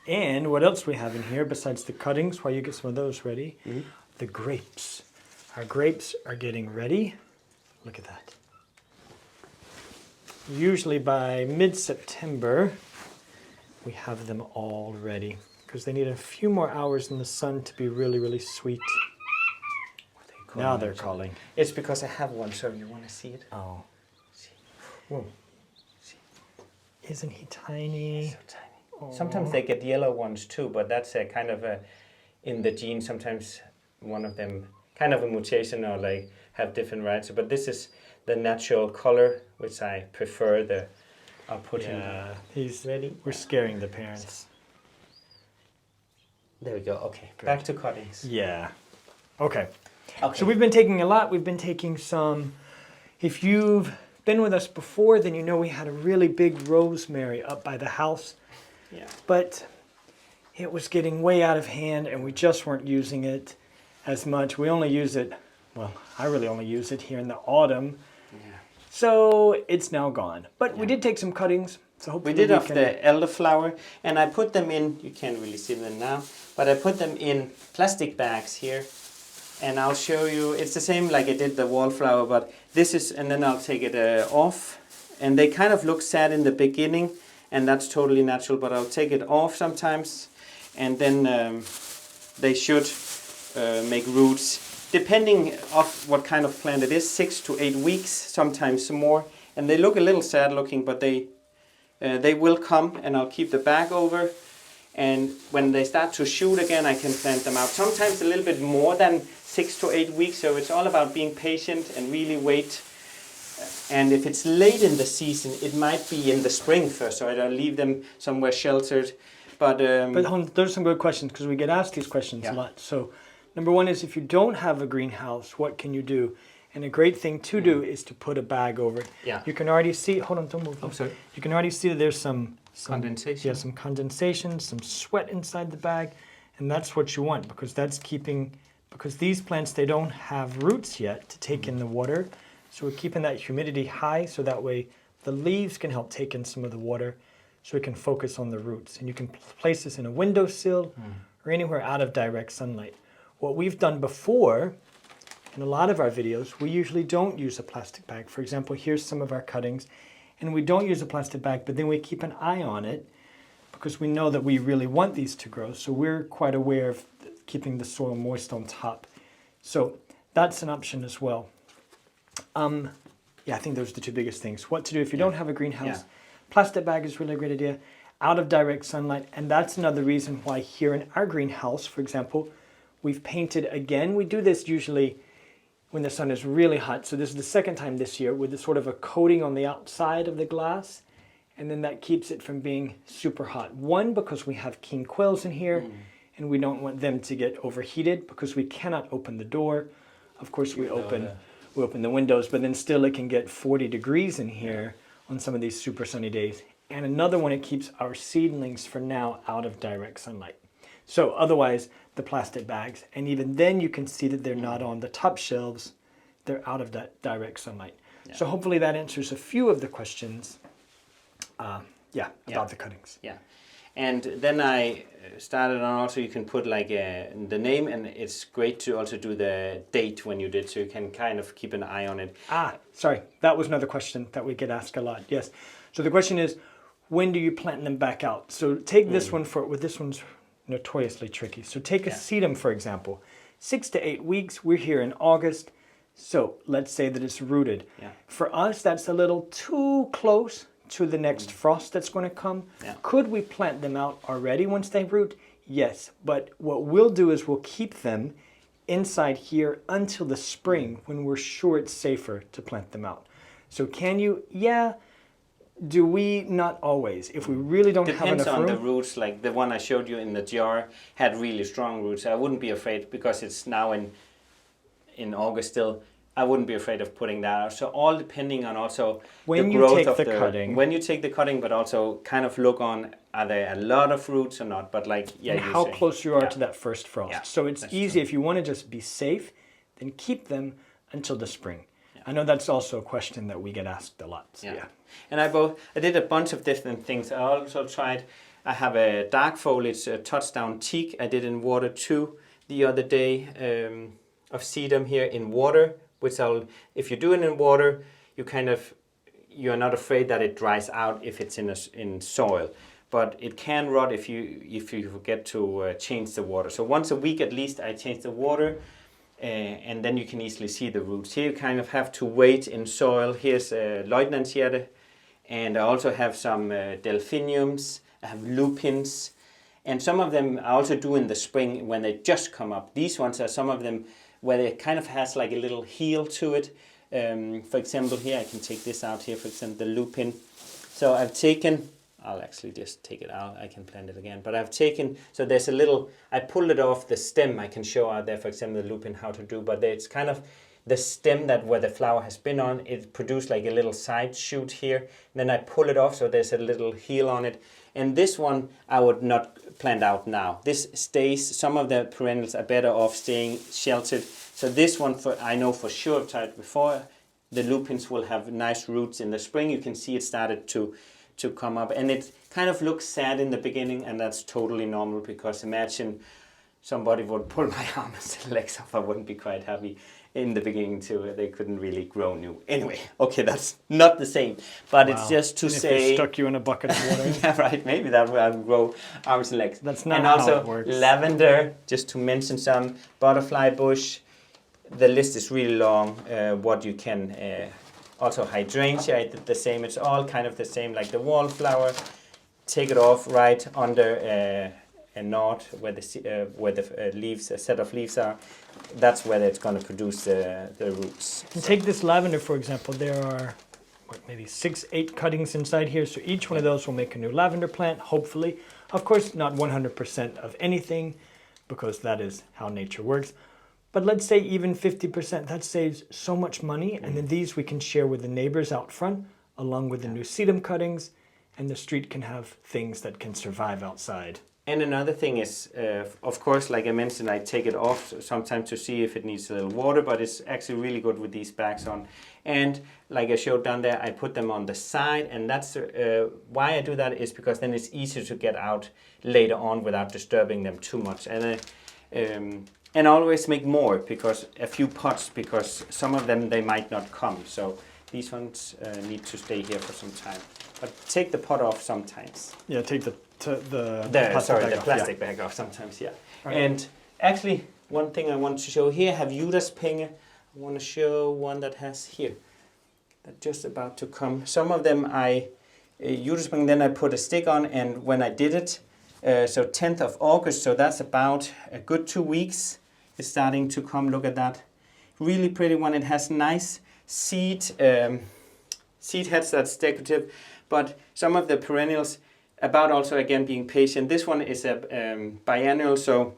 B: And what else we have in here besides the cuttings, while you get some of those ready? Mm-hmm. The grapes. Our grapes are getting ready. Look at that. Usually by mid-September, we have them all ready because they need a few more hours in the sun to be really, really sweet. Now they're calling.
A: It's because I have one, so you want to see it?
B: Oh.
A: See.
B: Whoa.
A: See.
B: Isn't he tiny?
A: So tiny. Aww. Sometimes they get yellow ones too, but that's a kind of in the gene. Sometimes one of them, kind of a mutation, or like have different rights. But this is the natural color, which I prefer. I'll put him.
B: He's
A: ready.
B: We're scaring the parents.
A: There we go. Okay,
B: good.
A: Back to cuttings.
B: Yeah. Okay. So we've been taking a lot. We've been taking some. If you've been with us before, then you know we had a really big rosemary up by the house.
A: Yeah.
B: But it was getting way out of hand, and we just weren't using it as much. We only use it. Well, I really only use it here in the autumn.
A: Yeah.
B: So it's now gone. But we did take some cuttings. So hopefully
A: we did of the elderflower, and I put them in, you can't really see them now, but I put them in plastic bags here, and I'll show you. It's the same like I did the wallflower, but this is, and then I'll take it off, and they kind of look sad in the beginning, and that's totally natural, but I'll take it off sometimes, and then they should make roots. Depending of what kind of plant it is, 6 to 8 weeks, sometimes more. And they look a little sad looking, but they will come, and I'll keep the bag over. And when they start to shoot again, I can plant them out. Sometimes a little bit more than 6 to 8 weeks, so it's all about being patient and really wait. And if it's late in the season, it might be in the spring first, so I'll leave them somewhere sheltered. But
B: there's some good questions, because we get asked these questions a lot. So number one is, if you don't have a greenhouse, what can you do? And a great thing to do is to put a bag over it.
A: Yeah.
B: You can already see, hold on, don't move.
A: Oh, sorry.
B: You can already see that there's some
A: condensation.
B: Yeah, some condensation, some sweat inside the bag. And that's what you want, because because these plants, they don't have roots yet to take in the water. So we're keeping that humidity high, so that way the leaves can help take in some of the water, so we can focus on the roots. And you can place this in a windowsill or anywhere out of direct sunlight. What we've done before, in a lot of our videos, we usually don't use a plastic bag. For example, here's some of our cuttings, and we don't use a plastic bag, but then we keep an eye on it because we know that we really want these to grow. So we're quite aware of keeping the soil moist on top. So that's an option as well. I think those are the two biggest things. What to do if you don't have a greenhouse. Plastic bag is really a great idea. Out of direct sunlight, and that's another reason why here in our greenhouse, for example, we've painted again. We do this usually when the sun is really hot. So this is the second time this year with sort of a coating on the outside of the glass. and then that keeps it from being super hot. One, because we have King Quails in here, and we don't want them to get overheated because we cannot open the door. Of course, we open the windows, but then still it can get 40 degrees in here on some of these super sunny days. And another one, it keeps our seedlings for now out of direct sunlight. So otherwise, the plastic bags, and even then you can see that they're not on the top shelves, they're out of that direct sunlight. Yeah. So hopefully that answers a few of the questions about the cuttings.
A: Yeah. And then I started on also, you can put like the name, and it's great to also do the date when you did, so you can kind of keep an eye on it.
B: Sorry, that was another question that we get asked a lot. Yes. So the question is, when do you plant them back out? So take this one this one's notoriously tricky. So take a sedum, for example. 6 to 8 weeks, we're here in August. So let's say that it's rooted. Yeah. For us, that's a little too close to the next frost that's going to come. Yeah. Could we plant them out already once they root? Yes, but what we'll do is we'll keep them inside here until the spring when we're sure it's safer to plant them out. So can you? Yeah. Do we? Not always. If we really don't have enough room.
A: Depends on the roots. Like the one I showed you in the jar had really strong roots. I wouldn't be afraid, because it's now in August still. I wouldn't be afraid of putting that out. So all depending on also
B: when
A: the growth
B: you take
A: of
B: the cutting.
A: When you take the cutting, but also kind of look on, are there a lot of roots or not? But like,
B: and how close you are to that first frost. Yeah, so it's easy. If you want to just be safe, then keep them until the spring. Yeah. I know that's also a question that we get asked a lot. So yeah.
A: And I did a bunch of different things. I also tried, I have a dark foliage touchdown teak I did in water too the other day, of sedum here in water, which if you do it in water, you're not afraid that it dries out if it's in soil. But it can rot if you forget to change the water. So once a week at least I change the water, and then you can easily see the roots. Here you kind of have to wait in soil. Here's Linaria, and I also have some delphiniums, I have lupins, and some of them I also do in the spring when they just come up. These ones are some of them where it kind of has like a little heel to it. For example, here I can take this out here, for example, the lupin. So I'll actually just take it out, I can plant it again. But so there's a little, I pulled it off the stem, I can show out there, for example, the lupin, how to do, but it's kind of the stem where the flower has been on, it produced like a little side shoot here. Then I pull it off, so there's a little heel on it. And this one I would not plant out now. This stays, some of the perennials are better off staying sheltered. So this one, I know for sure, I've tried before, the lupins will have nice roots in the spring. You can see it started to come up, and it kind of looks sad in the beginning, and that's totally normal, because imagine somebody would pull my arms and legs off. I wouldn't be quite happy in the beginning too. They couldn't really grow new. Anyway, okay, that's not the same, but it's just to say.
B: If they stuck you in a bucket of water.
A: Yeah, right. Maybe that will grow arms and legs.
B: That's not how it works.
A: And also lavender, just to mention some, butterfly bush. The list is really long. What you can. Also hydrangea, I did the same. It's all kind of the same, like the wallflower. Take it off right under a knot where the leaves, a set of leaves are. That's where it's going to produce the roots.
B: And take this lavender, for example. There are maybe 6-8 cuttings inside here. So each one of those will make a new lavender plant, hopefully. Of course, not 100% of anything, because that is how nature works. But let's say even 50%, that saves so much money. And then these we can share with the neighbors out front, along with the new sedum cuttings, and the street can have things that can survive outside.
A: And another thing is, of course, like I mentioned, I take it off sometimes to see if it needs a little water, but it's actually really good with these bags on. And like I showed down there, I put them on the side, and that's why I do that is because then it's easier to get out later on without disturbing them too much. And always make more, because a few pots, because some of them they might not come. So these ones need to stay here for some time. But take the pot off sometimes.
B: Yeah, take the
A: plastic bag off sometimes. Yeah. Right. And actually, one thing I want to show here, have Judaspenge. I want to show one that has here, that just about to come. Some of them Judaspenge, then I put a stick on, and when I did it. So 10th of August, so that's about a good 2 weeks. It's starting to come. Look at that. Really pretty one. It has nice seed heads, that's decorative. But some of the perennials, about also again being patient. This one is a biennial, so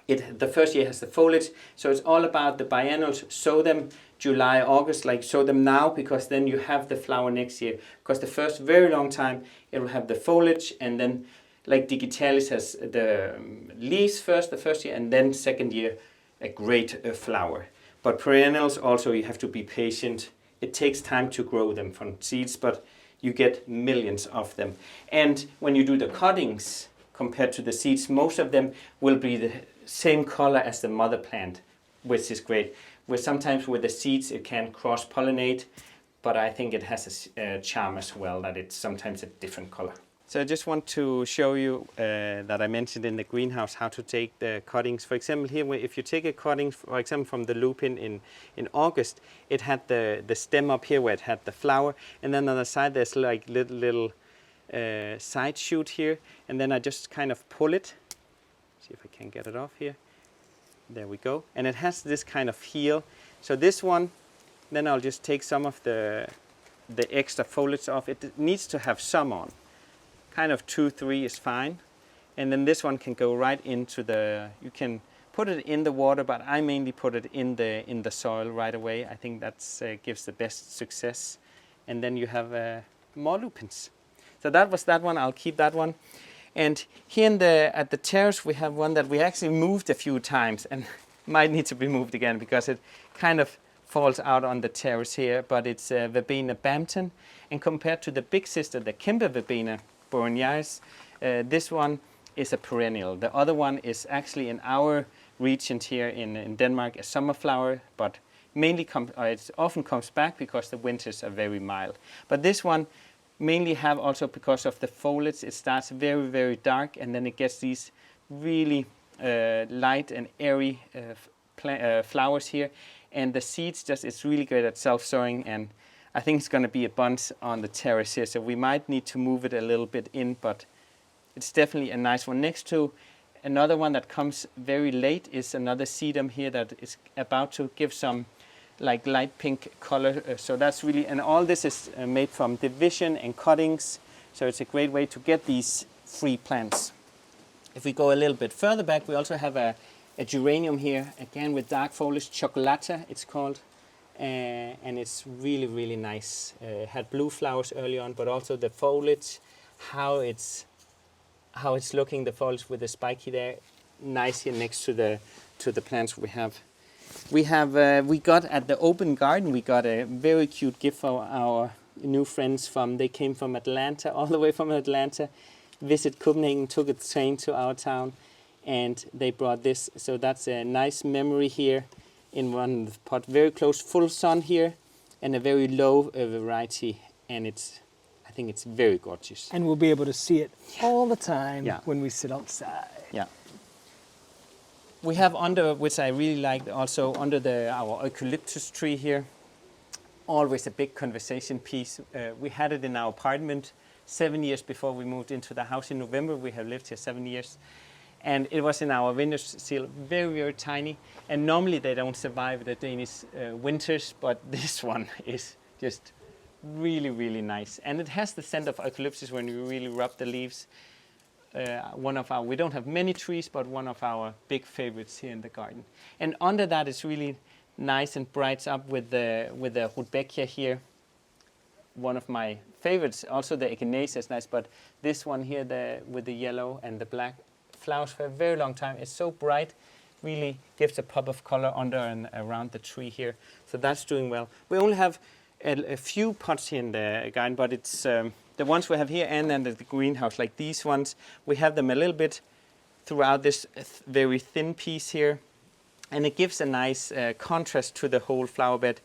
A: the first year has the foliage, so it's all about the biennials. Sow them July, August, like sow them now, because then you have the flower next year. Because the first very long time it will have the foliage, and then like Digitalis has the leaves first, the first year, and then second year a great flower. But perennials also, you have to be patient. It takes time to grow them from seeds, but you get millions of them. And when you do the cuttings compared to the seeds, most of them will be the same color as the mother plant, which is great. Where sometimes with the seeds it can cross-pollinate, but I think it has a charm as well, that it's sometimes a different color. So I just want to show you that I mentioned in the greenhouse how to take the cuttings. For example, here, if you take a cutting, for example, from the lupin in August, it had the stem up here where it had the flower, and then on the side there's like little side shoot here, and then I just kind of pull it. See if I can get it off here. There we go. And it has this kind of heel. So this one, then I'll just take some of the extra foliage off. It needs to have some on. Kind of 2-3 is fine. And then this one can go right into you can put it in the water, but I mainly put it in the soil right away. I think that gives the best success. And then you have more lupins. So that was that one. I'll keep that one. And here at the terrace we have one that we actually moved a few times and might need to be moved again because it kind of falls out on the terrace here. But it's Verbena Bampton, and compared to the big sister, the Kemper Verbena bonariensis, this one is a perennial. The other one is actually in our region here in Denmark a summer flower, but mainly it often comes back because the winters are very mild. But this one mainly have also because of the foliage, it starts very, very dark, and then it gets these really light and airy flowers here. And the seeds it's really great at self-sowing, and I think it's going to be a bunch on the terrace here, so we might need to move it a little bit in, but it's definitely a nice one. Next to another one that comes very late is another sedum here that is about to give some like light pink color. So that's really, and all this is made from division and cuttings, so it's a great way to get these free plants. If we go a little bit further back, we also have a geranium here, again with dark foliage, Chocolata it's called. And it's really, really nice. Had blue flowers early on, but also the foliage, how it's looking, the foliage with the spiky there, nice here next to the plants we have. We got at the open garden, we got a very cute gift for our new friends they came from Atlanta, all the way from Atlanta, visit Copenhagen, took a train to our town, and they brought this. So that's a nice memory here. In one pot, very close, full sun here, and a very low variety, and I think it's very gorgeous.
C: And we'll be able to see it all the time when we sit outside.
A: Yeah. We have under, which I really like, also under our eucalyptus tree here, always a big conversation piece. We had it in our apartment 7 years before we moved into the house in November. We have lived here 7 years. And it was in our windowsill, very, very tiny. And normally they don't survive the Danish winters, but this one is just really, really nice. And it has the scent of eucalyptus when you really rub the leaves. We don't have many trees, but one of our big favorites here in the garden. And under that it's really nice and brights up with the Rudbeckia here. One of my favorites. Also the Echinacea is nice, but this one here with the yellow and the black flowers for a very long time. It's so bright, really gives a pop of color under and around the tree here. So that's doing well. We only have a few pots here in the garden, but it's the ones we have here and then the greenhouse, like these ones, we have them a little bit throughout this very thin piece here, and it gives a nice contrast to the whole flower bed.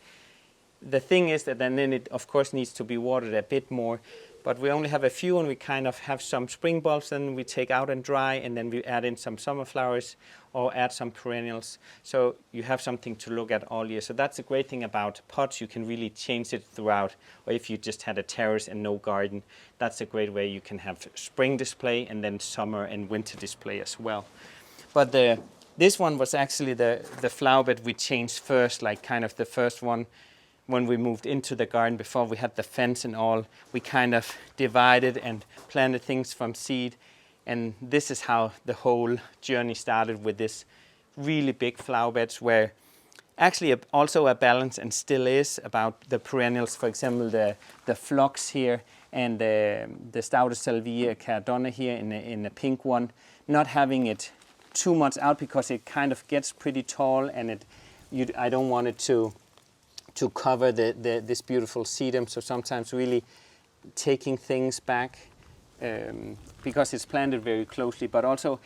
A: The thing is that then it of course needs to be watered a bit more, but we only have a few, and we kind of have some spring bulbs, then we take out and dry, and then we add in some summer flowers or add some perennials. So you have something to look at all year. So that's a great thing about pots. You can really change it throughout. Or if you just had a terrace and no garden, that's a great way. You can have spring display and then summer and winter display as well. But this one was actually the flower bed we changed first, like kind of the first one when we moved into the garden, before we had the fence and all, we kind of divided and planted things from seed. And this is how the whole journey started, with this really big flower beds, where actually also a balance, and still is, about the perennials. For example, the phlox here, and the stoutest Salvia, Caradonna here in the pink one, not having it too much out, because it kind of gets pretty tall, and I don't want it to cover this beautiful sedum. So sometimes really taking things back, because it's planted very closely, but also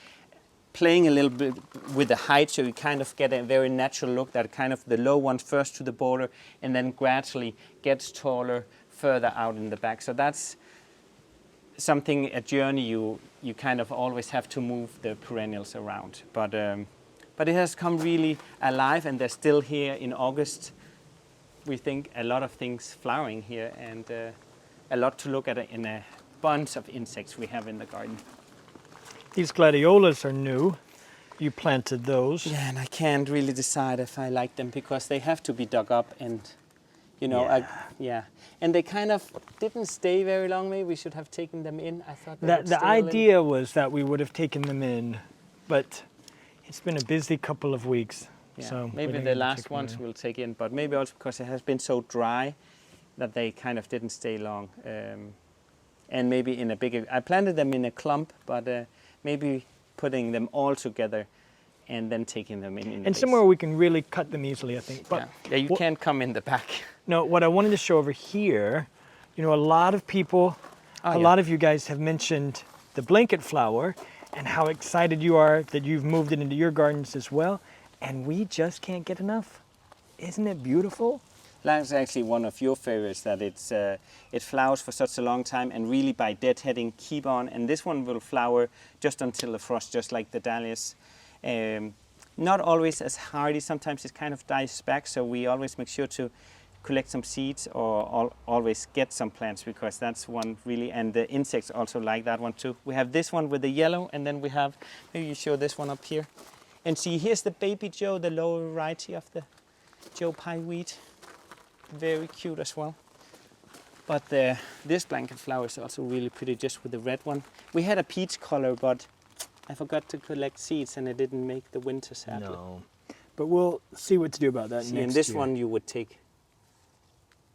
A: playing a little bit with the height, so you kind of get a very natural look, that kind of the low ones first to the border, and then gradually gets taller further out in the back. So that's something, a journey you kind of always have to move the perennials around. But it has come really alive, and they're still here in August. We think a lot of things flowering here, and a lot to look at in a bunch of insects we have in the garden.
B: These gladiolas are new. You planted those.
A: Yeah, and I can't really decide if I like them, because they have to be dug up, and you know, and they kind of didn't stay very long. Maybe we should have taken them in. I thought
B: the idea was that we would have taken them in, but it's been a busy couple of weeks.
A: Yeah,
B: so
A: maybe the last ones we'll take in, but maybe also because it has been so dry that they kind of didn't stay long. And maybe in a bigger, I planted them in a clump, but maybe putting them all together and then taking them in
B: and somewhere we can really cut them easily, I think. But
A: yeah, you can't come in the back.
B: No, what I wanted to show over here, you know, a lot of people, a lot of you guys have mentioned the blanket flower and how excited you are that you've moved it into your gardens as well. And we just can't get enough. Isn't it beautiful?
A: That's actually one of your favorites, that it flowers for such a long time, and really by deadheading keep on. And this one will flower just until the frost, just like the Dahlias. Not always as hardy, sometimes it kind of dies back, so we always make sure to collect some seeds, or always get some plants, because that's one really, and the insects also like that one too. We have this one with the yellow, and then we have, maybe you show this one up here. And see, here's the baby Joe, the lower variety of the Joe Pye Weed. Very cute as well. But this blanket flower is also really pretty, just with the red one. We had a peach color, but I forgot to collect seeds, and it didn't make the winter, sadly.
B: No, but we'll see what to do about that next year.
A: And this one you would take.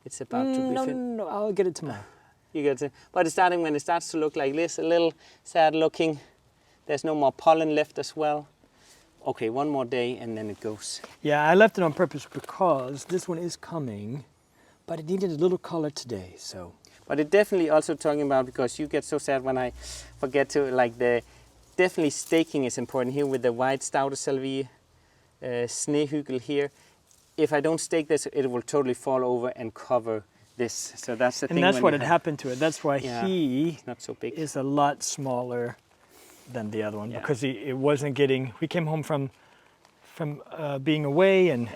A: It's about to be finished.
B: No, I'll get it tomorrow.
A: You get it. But it's starting, when it starts to look like this, a little sad looking. There's no more pollen left as well. Okay, one more day and then it goes.
B: Yeah, I left it on purpose because this one is coming, but it needed a little color today, so.
A: But it definitely also talking about, because you get so sad when I forget to, like definitely staking is important here with the white stoutest Salvia, Sneezeweed here. If I don't stake this, it will totally fall over and cover this. So that's the thing.
B: And that's what had happened to it. That's why he
A: not so big.
B: Is a lot smaller than the other one, because it wasn't getting, we came home from being away, and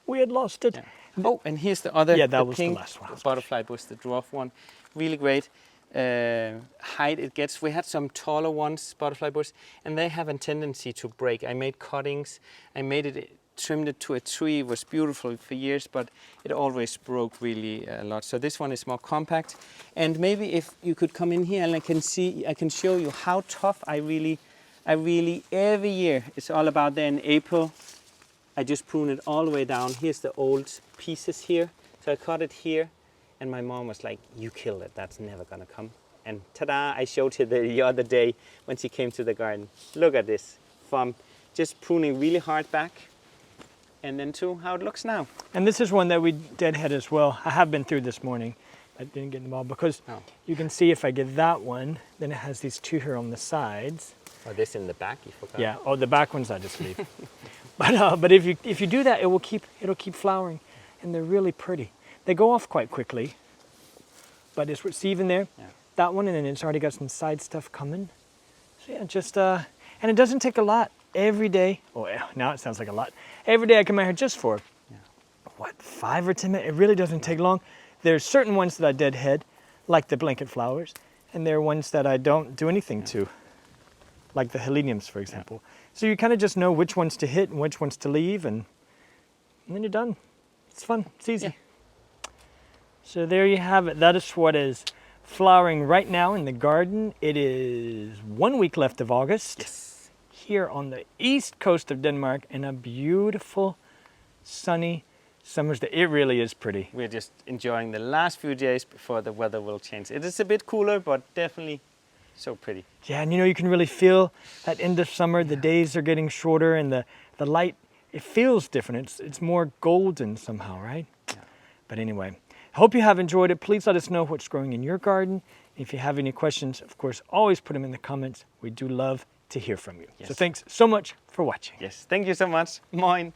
B: we had lost it.
A: Yeah. Oh, and here's the other,
B: that was
A: pink
B: the last one.
A: butterfly bush, the dwarf one. Really great height it gets. We had some taller ones, butterfly bush, and they have a tendency to break. I made cuttings, trimmed it to a tree. It was beautiful for years, but it always broke really a lot. So this one is more compact. And maybe if you could come in here and I can show you how tough I really every year, it's all about there in April, I just prune it all the way down. Here's the old pieces here. So I cut it here, and my mom was like, you killed it, that's never gonna come. And ta-da, I showed her the other day when she came to the garden. Look at this, from just pruning really hard back, and then to how it looks now.
B: And this is one that we deadhead as well. I have been through this morning. I didn't get them all, because you can see if I get that one, then it has these two here on the sides.
A: Oh, this in the back, you forgot.
B: Yeah, oh, the back ones I just leave. But if you do that, it'll keep flowering, and they're really pretty. They go off quite quickly, but it's even there. Yeah. That one, and then it's already got some side stuff coming. So yeah, just and it doesn't take a lot. Every day, oh, now it sounds like a lot. Every day I come out here just for, 5 or 10 minutes. It really doesn't take long. There's certain ones that I deadhead, like the blanket flowers, and there are ones that I don't do anything to, like the Heleniums, for example. So you kind of just know which ones to hit and which ones to leave, and then you're done. It's fun. It's easy.
A: Yeah.
B: So there you have it. That is what is flowering right now in the garden. It is 1 week left of August.
A: Yes.
B: Here on the east coast of Denmark in a beautiful, sunny summer's day. It really is pretty.
A: We're just enjoying the last few days before the weather will change. It is a bit cooler, but definitely so pretty.
B: Yeah, and you know, you can really feel that end of summer. The days are getting shorter and the light, it feels different. It's more golden somehow, right?
A: Yeah.
B: But anyway, hope you have enjoyed it. Please let us know what's growing in your garden. If you have any questions, of course, always put them in the comments. We do love to hear from you.
A: Yes.
B: So thanks so much for watching.
A: Yes, thank you so much. Moin.